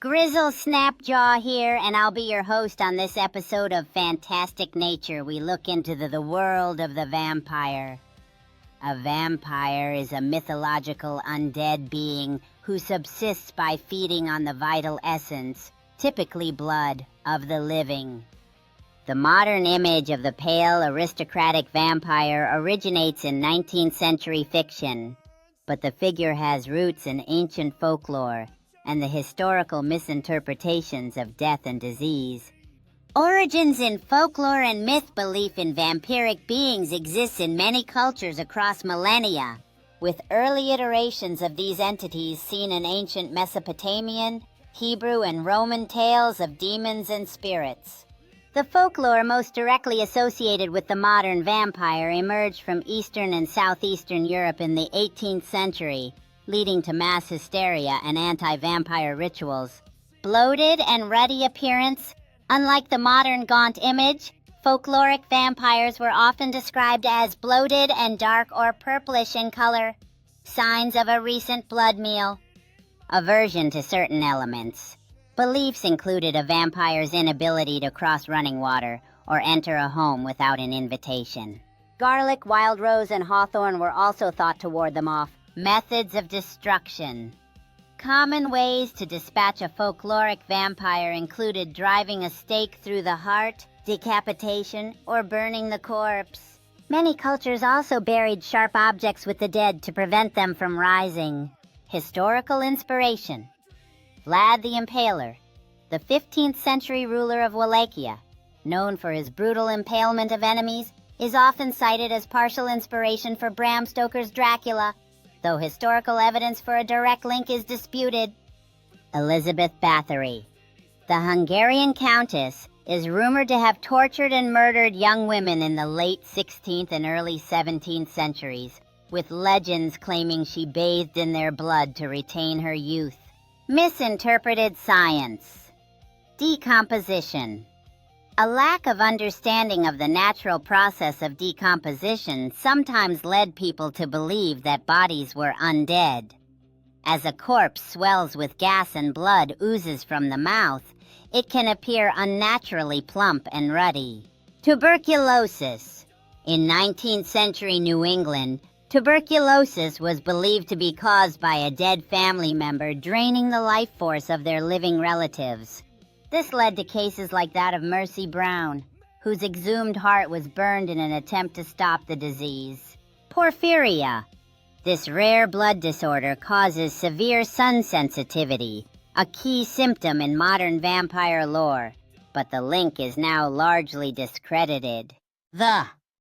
Grizzle Snapjaw here, and I'll be your host on this episode of Fantastic Nature. We look into the world of the vampire. A vampire is a mythological undead being who subsists by feeding on the vital essence, typically blood, of the living. The modern image of the pale, aristocratic vampire originates in 19th century fiction, but the figure has roots in ancient folklore and the historical misinterpretations of death and disease. Origins in folklore and myth. Belief in vampiric beings exists in many cultures across millennia, with early iterations of these entities seen in ancient Mesopotamian, Hebrew, and Roman tales of demons and spirits. The folklore most directly associated with the modern vampire emerged from Eastern and Southeastern Europe in the 18th century, leading to mass hysteria and anti-vampire rituals. Bloated and ruddy appearance. Unlike the modern gaunt image, folkloric vampires were often described as bloated and dark or purplish in color, signs of a recent blood meal. Aversion to certain elements. Beliefs included a vampire's inability to cross running water or enter a home without an invitation. Garlic, wild rose, and hawthorn were also thought to ward them off. Methods of destruction. Common ways to dispatch a folkloric vampire included driving a stake through the heart, decapitation, or burning the corpse. Many cultures also buried sharp objects with the dead to prevent them from rising. Historical inspiration. Vlad the Impaler, the 15th century ruler of Wallachia, known for his brutal impalement of enemies, is often cited as partial inspiration for Bram Stoker's Dracula, though historical evidence for a direct link is disputed. Elizabeth Bathory, the Hungarian countess, is rumored to have tortured and murdered young women in the late 16th and early 17th centuries, with legends claiming she bathed in their blood to retain her youth. Misinterpreted science. Decomposition. A lack of understanding of the natural process of decomposition sometimes led people to believe that bodies were undead. As a corpse swells with gas and blood oozes from the mouth, it can appear unnaturally plump and ruddy. Tuberculosis. In 19th century New England, tuberculosis was believed to be caused by a dead family member draining the life force of their living relatives. This led to cases like that of Mercy Brown, whose exhumed heart was burned in an attempt to stop the disease. Porphyria. This rare blood disorder causes severe sun sensitivity, a key symptom in modern vampire lore, but the link is now largely discredited. The